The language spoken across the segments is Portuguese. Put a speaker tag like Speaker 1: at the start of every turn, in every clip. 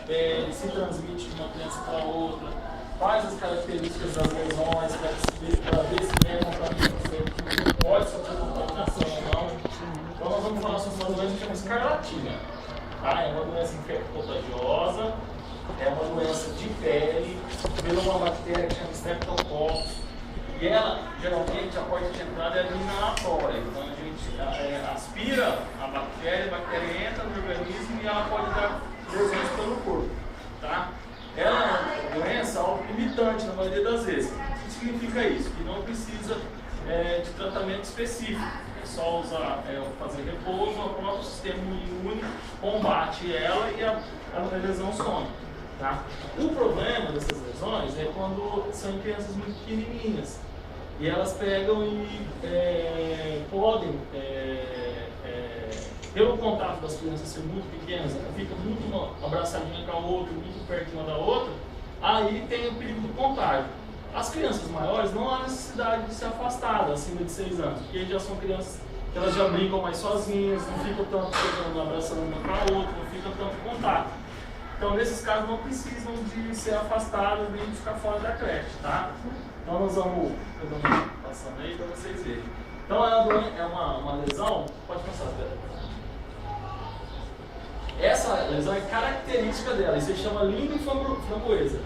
Speaker 1: pele, se transmite de uma criança para outra, quais as características das lesões, para ver se é uma contaminação, pode sofrer contaminação ou não. Então nós vamos falar sobre uma doença que chama escarlatina. Tá? É uma doença infecto-contagiosa, é uma doença de pele, pela uma bactéria que chama Streptococcus. E ela, geralmente, a porta de entrada é ali inalatória. Então a gente aspira a bactéria entra no organismo e ela pode dar lesões pelo corpo. Tá? Ela é uma doença autolimitante na maioria das vezes. O que significa isso? Que não precisa de tratamento específico. É só usar, fazer repouso, o próprio sistema imune combate ela e a lesão some. Tá? O problema dessas lesões é quando são em crianças muito pequenininhas. E elas pegam e podem, pelo contato das crianças ser muito pequenas, fica muito uma abraçadinha com a outra, muito perto uma da outra, aí tem o perigo do contágio. As crianças maiores não há necessidade de se afastar acima de 6 anos, porque já são crianças que elas já brincam mais sozinhas, não ficam tanto pegando, abraçando uma com a outra, não ficam tanto contato. Então, nesses casos, não precisam de ser afastadas nem de ficar fora da creche, tá? Então, nós vamos passando aí para vocês verem. Então, é uma lesão, pode passar, Pedro. Essa lesão é característica dela, isso se chama língua framboesa.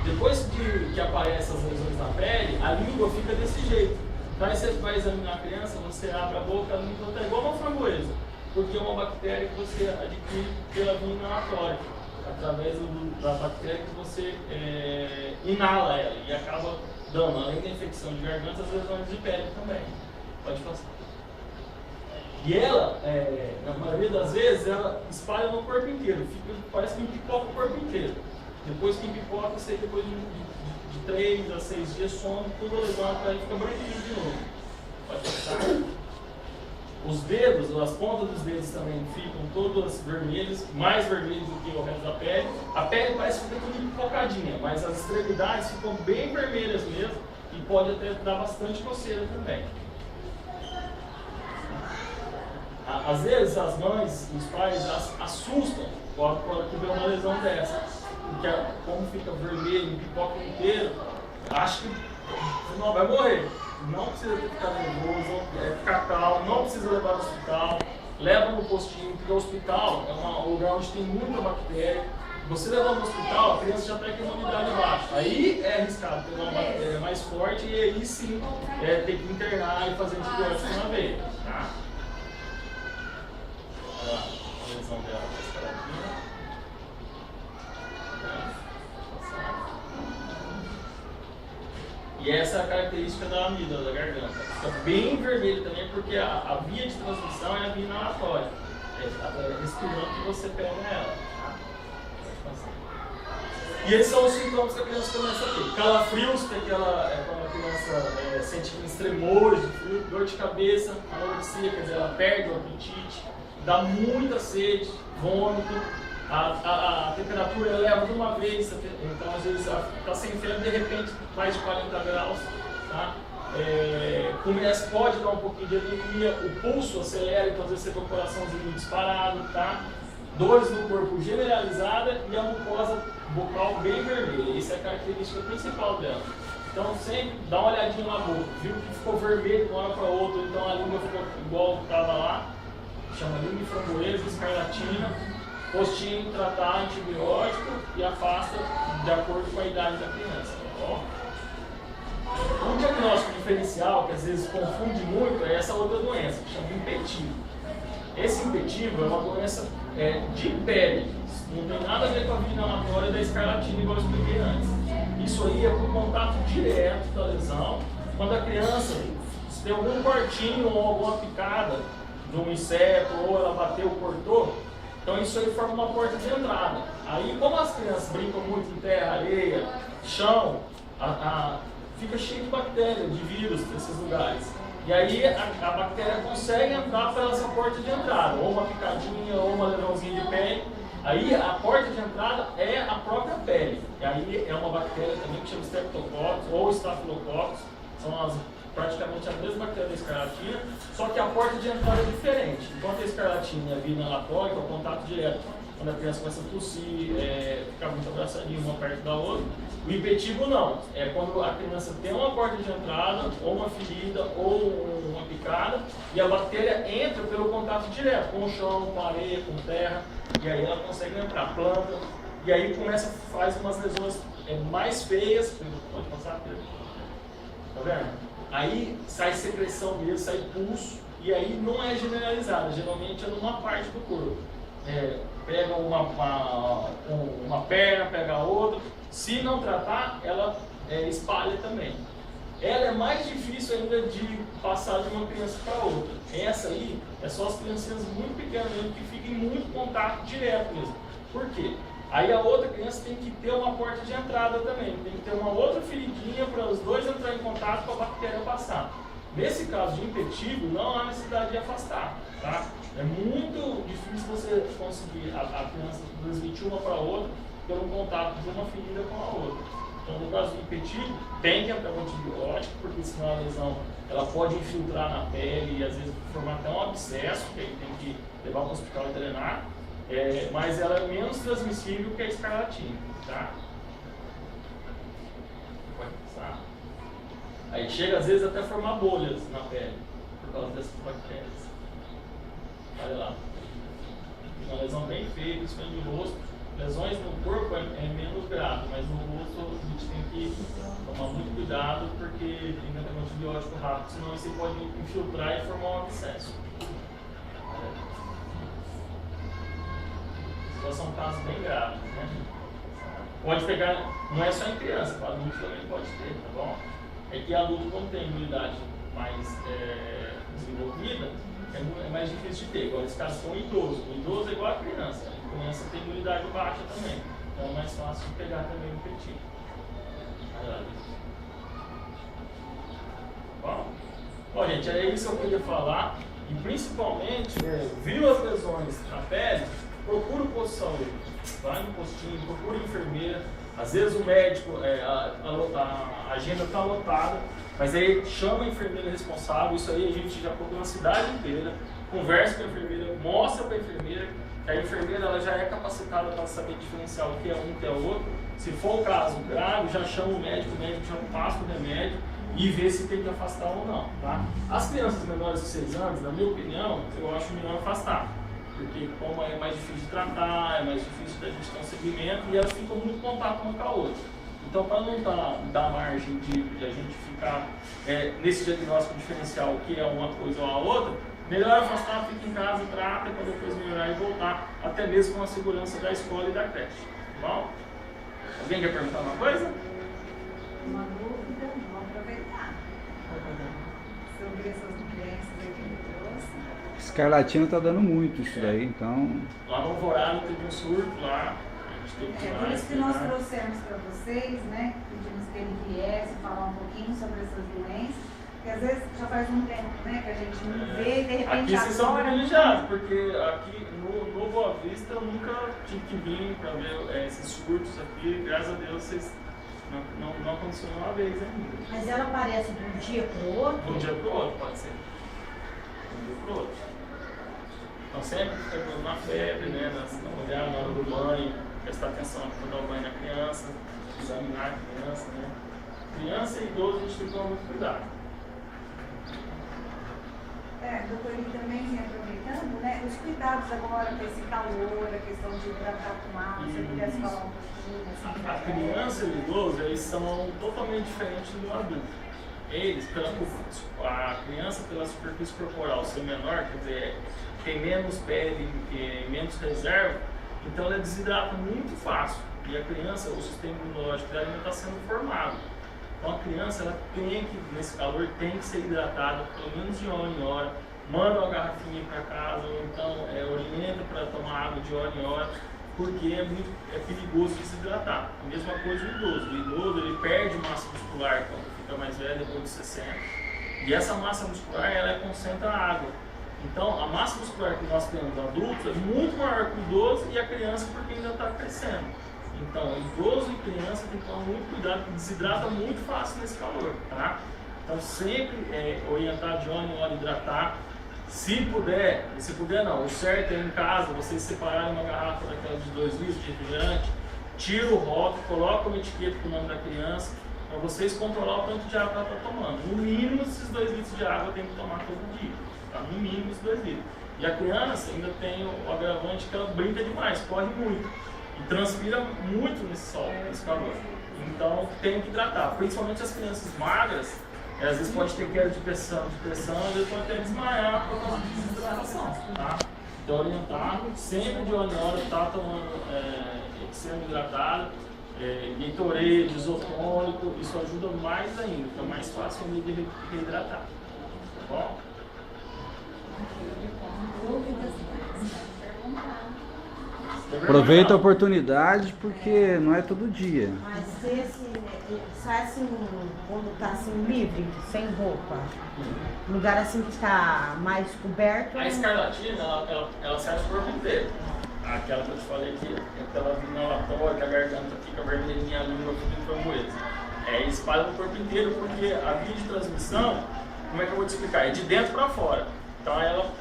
Speaker 1: Depois que aparecem as lesões na pele, a língua fica desse jeito. Então, aí você vai examinar a criança, você abre a boca, a língua está igual uma framboesa, porque é uma bactéria que você adquire pela via inalatória, através da bactéria que você inala ela e acaba dando, além da infecção de garganta, as lesões de pele também. Pode passar. E ela, na maioria das vezes, ela espalha no corpo inteiro, parece que empipoca o corpo inteiro. Depois que empipoca, você depois de 3 a 6 dias some, toda a lesão e fica branquinho de novo. Pode passar. Os dedos, as pontas dos dedos também ficam todas vermelhas, mais vermelhas do que o resto da pele. A pele parece que fica tudo empocadinha, mas as extremidades ficam bem vermelhas mesmo e pode até dar bastante coceira também. Às vezes as mães e os pais assustam quando que vê uma lesão dessa, porque como fica vermelho e pipoca inteiro, acha que não vai morrer. Não precisa ficar nervoso, ficar calmo, não precisa levar no hospital, leva no postinho, porque o hospital é um lugar onde tem muita bactéria. Você levar no hospital, a criança já está com a imunidade baixa. Aí é arriscado pegar uma bactéria mais forte e aí sim ter que internar e fazer antibiótico na veia. Tá? A lesão dela está escaladinha. E essa é a característica da amígdala, da garganta. Fica bem vermelho também, porque a via de transmissão é a via inalatória. É respirando que você pega ela. E esses são os sintomas que a criança começa a ter. Calafrios, que quando a criança sente tremores de frio, dor de cabeça, anorexia, quer dizer, ela perde o apetite, dá muita sede, vômito. A temperatura eleva de uma vez, então às vezes está sem febre, de repente mais de 40 graus, tá? Pode dar um pouquinho de anemia, o pulso acelera, então às vezes você tem o coraçãozinho disparado, tá? Dores no corpo generalizada e a mucosa bucal bem vermelha, essa é a característica principal dela. Então sempre dá uma olhadinha na boca, viu que ficou vermelho de uma hora para outra, então a língua ficou igual estava lá, chama língua framboesa, escarlatina. Postinho, tratar antibiótico e afasta de acordo com a idade da criança. Um diagnóstico diferencial que às vezes confunde muito é essa outra doença, que chama impetigo. Esse impetigo é uma doença de pele, não tem nada a ver com a via inalatória da escarlatina, igual eu expliquei antes. Isso aí é por contato direto da lesão, quando a criança se tem algum cortinho ou alguma picada de um inseto, ou ela bateu, cortou. Então isso aí forma uma porta de entrada. Aí como as crianças brincam muito em terra, areia, chão, fica cheio de bactérias, de vírus nesses lugares. E aí a bactéria consegue entrar pela essa porta de entrada, ou uma picadinha, ou uma lesãozinha de pele. Aí a porta de entrada é a própria pele. E aí é uma bactéria também que chama Streptococcus ou Staphylococcus. São praticamente as mesmas bactérias da escarlatina, só que a porta de entrada é diferente. Enquanto a escarlatina é via inalatória, é o contato direto. Quando a criança começa a tossir, ficar muito abraçadinho uma perto da outra. O impetigo não, é quando a criança tem uma porta de entrada, ou uma ferida, ou uma picada, e a bactéria entra pelo contato direto com o chão, com a areia, com terra, e aí ela consegue entrar, planta, e aí faz umas lesões mais feias. Pode passar, Pedro? Tá vendo? Aí sai secreção mesmo, sai pulso, e aí não é generalizada, geralmente é numa parte do corpo. Pega uma perna, pega a outra. Se não tratar, ela espalha também. Ela é mais difícil ainda de passar de uma criança para outra. Essa aí é só as criancinhas muito pequenas mesmo, que ficam em muito contato direto mesmo. Por quê? Aí a outra criança tem que ter uma porta de entrada também. Tem que ter uma outra feridinha para os dois entrarem em contato para a bactéria passar. Nesse caso de impetigo, não há necessidade de afastar, tá? É muito difícil você conseguir a criança transmitir uma para a outra pelo contato de uma ferida com a outra. Então, no caso do impetigo, tem que entrar um antibiótico, porque senão a lesão ela pode infiltrar na pele e às vezes formar até um abscesso, que aí tem que levar para o hospital e drenar. Mas ela é menos transmissível que a escarlatina, tá? Pode passar. Aí chega às vezes até a formar bolhas na pele, por causa dessas bactérias. Olha lá. Uma lesão bem feia, principalmente no rosto. Lesões no corpo é menos grave, mas no rosto a gente tem que tomar muito cuidado, porque tem que ter um antibiótico rápido, senão você pode infiltrar e formar um abscesso. São casos bem graves, né? Pode pegar, não é só em criança, para adultos também pode ter, tá bom? É que adulto, quando tem imunidade mais desenvolvida, é mais difícil de ter. Agora, esse caso com o idoso. O idoso é igual a criança. A criança tem imunidade baixa também. Então é mais fácil de pegar também o impetigo. Bom, gente, é isso que eu queria falar. E principalmente, viu as lesões na pele, procura o posto de saúde, vai no postinho, procura a enfermeira. Às vezes o médico, a agenda está lotada, mas aí chama a enfermeira responsável. Isso aí a gente já procura na cidade inteira, conversa com a enfermeira, mostra para a enfermeira, que a enfermeira ela já é capacitada para saber diferenciar o que é um e o que é outro. Se for o caso grave, já chama o médico já passa o remédio e vê se tem que afastar ou não. Tá? As crianças menores de 6 anos, na minha opinião, eu acho melhor afastar. Porque como é mais difícil de tratar, é mais difícil da gente ter um segmento e elas ficam muito em contato uma com a outra. Então, para não dar margem de a gente ficar nesse diagnóstico diferencial, o que é uma coisa ou a outra, melhor afastar, fica em casa, trata, para depois melhorar e voltar, até mesmo com a segurança da escola e da creche. Tá bom? Alguém quer perguntar uma coisa?
Speaker 2: Uma dúvida, vamos aproveitar. Sobre essas doenças aí que ele trouxe.
Speaker 3: Escarlatina está dando muito isso daí, então...
Speaker 1: Lá no Alvorada teve um surto lá.
Speaker 2: Por isso que nós trouxemos para vocês, né? Pedimos que ele viesse falar um pouquinho sobre essas doenças. Porque às vezes já faz um tempo, né? Que a gente não vê e de repente
Speaker 1: aqui vocês são
Speaker 2: agora...
Speaker 1: privilegiados, porque aqui no Boa Vista eu nunca tive que vir para ver esses surtos aqui. Graças a Deus vocês não aconteceu uma vez ainda.
Speaker 4: Mas ela aparece de um dia para o outro?
Speaker 1: De um dia para o outro, pode ser. De um dia para o outro. Então sempre ficando na febre, né? Olhar na hora do banho, prestar atenção para dar o banho na criança, examinar a criança, né? Criança e idoso a gente tem que tomar muito cuidado.
Speaker 2: Doutor, e também aproveitando, né? Os cuidados agora com esse calor, a questão de hidratar com água, se eu pudesse falar um pouquinho assim.
Speaker 1: A criança e o idoso, eles são totalmente diferentes do adulto. Eles, a criança pela superfície corporal ser menor, quer dizer, tem menos pele, menos reserva, então ela desidrata muito fácil. E a criança, o sistema imunológico dela ainda está sendo formado. Então a criança, ela tem que, nesse calor, tem que ser hidratada pelo menos de hora em hora. Manda uma garrafinha para casa, ou então orienta para tomar água de hora em hora, porque é perigoso desidratar. A mesma coisa o idoso. O idoso, ele perde massa muscular quando fica mais velho, depois de 60. E essa massa muscular, ela concentra água. Então, a massa muscular que nós temos adultos é muito maior que o idoso e a criança porque ainda está crescendo. Então, idoso e criança tem que tomar muito cuidado, porque desidrata muito fácil nesse calor, tá? Então, sempre orientar de hora em hora, hidratar. Se puder não, o certo é em casa vocês separarem uma garrafa daquela de 2 litros de refrigerante, tira o rótulo, coloca uma etiqueta com o nome da criança, para vocês controlar o tanto de água que ela está tomando. No mínimo, esses 2 litros de água tem que tomar todo dia. Tá? No mínimo, esses 2 litros. E a criança ainda tem o agravante que ela brinca demais, corre muito. E transpira muito nesse sol, nesse calor. Então, tem que hidratar. Principalmente as crianças magras, às vezes pode ter queda de pressão, às vezes pode até desmaiar por causa de desidratação. Tá? Então, orientar, sempre de hora em hora, tá tomando, sendo hidratado. Gatorade, isotônico, isso ajuda mais ainda, fica mais fácil de reidratar. Tá bom?
Speaker 3: Aproveita a oportunidade porque não é todo dia.
Speaker 4: Mas esse sai assim, quando tá assim livre, sem roupa, lugar assim que tá mais coberto.
Speaker 1: A escarlatina, ela sai no corpo inteiro. Aquela que eu te falei aqui, aquela inalatória, que a garganta fica vermelhinha, a língua fica em framboesa. Espalha no corpo inteiro, porque a via de transmissão, como é que eu vou te explicar? É de dentro para fora. Então ela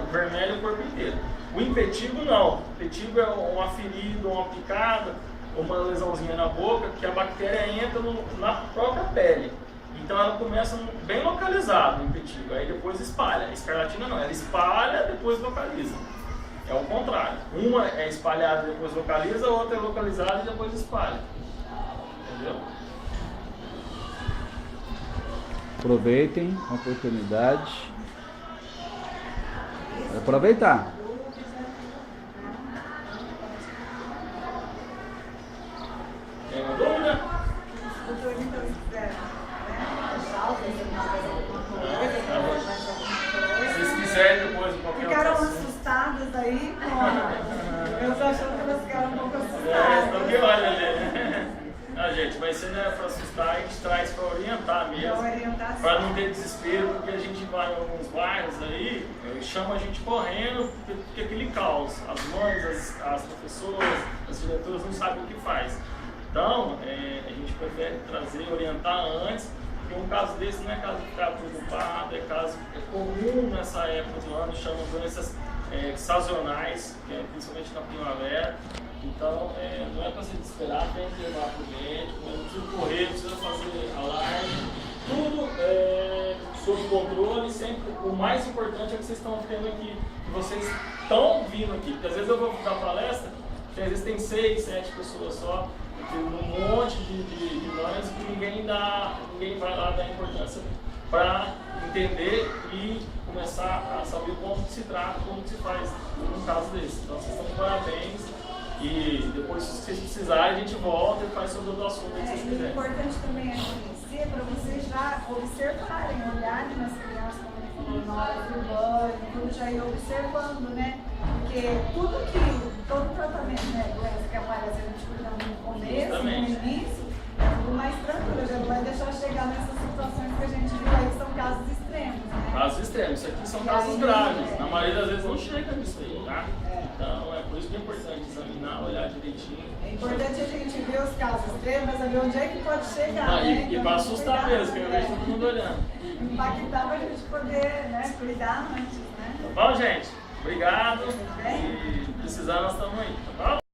Speaker 1: vermelha o corpo inteiro. O impetigo não. O impetigo é uma ferida, uma picada, uma lesãozinha na boca, que a bactéria entra na própria pele. Então ela começa bem localizado o impetigo, aí depois espalha. A escarlatina não, ela espalha, depois localiza. É o contrário. Uma é espalhada e depois localiza, a outra é localizada e depois espalha. Entendeu?
Speaker 3: Aproveitem a oportunidade. Aproveitar.
Speaker 1: Tem uma dúvida? Se vocês quiserem depois qualquer
Speaker 2: Ficaram
Speaker 1: outra assunto.
Speaker 2: assustadas aí com... Eu tô achando que elas ficaram um pouco assustadas.
Speaker 1: Estão que olha ali. Não, gente, vai ser para assustar, a gente traz para orientar mesmo. Para não ter desespero, porque a gente vai em alguns bairros aí, chama a gente correndo, porque aquele caos. As mães, as professoras, as diretoras não sabem o que faz. Então, a gente prefere trazer, orientar antes, porque um caso desse não é caso de ficar preocupado, é comum nessa época do ano, chamam doenças sazonais, principalmente na primavera. Então, não é para se desesperar, tem que levar para o médico, não precisa correr, não precisa fazer alarme. Tudo sob controle, sempre. O mais importante é que vocês estão tendo aqui, que vocês estão vindo aqui. Porque às vezes eu vou dar palestra, que às vezes tem 6, 7 pessoas só, um monte de mães que ninguém vai lá dar importância para entender e começar a saber como se trata, como se faz num caso desse. Então vocês estão de parabéns e depois, se vocês precisarem, a gente volta e faz sobre outro assunto que vocês quiserem.
Speaker 2: O importante também é conhecer, para vocês já observarem, olharem nas crianças, como ele falou, na hora do banho, tudo já ir observando, né? Porque todo tratamento, né, doença que aparece, a gente cuidando no começo, no início, é tudo mais tranquilo, já não vai deixar chegar nessas situações que a gente viu aí, que são casos extremos, né?
Speaker 1: Casos extremos, isso aqui são casos graves, na maioria das vezes não chega nisso aí, tá? Então é por isso que é importante examinar, olhar direitinho.
Speaker 2: É importante a gente ver os casos extremos, mas saber onde é que pode chegar, né?
Speaker 1: E para assustar mesmo, que eu vejo todo mundo olhando.
Speaker 2: Impactar para a gente poder, né, cuidar antes, né?
Speaker 1: Tá bom, gente? Obrigado. E precisar, nós estamos aí, tá bom?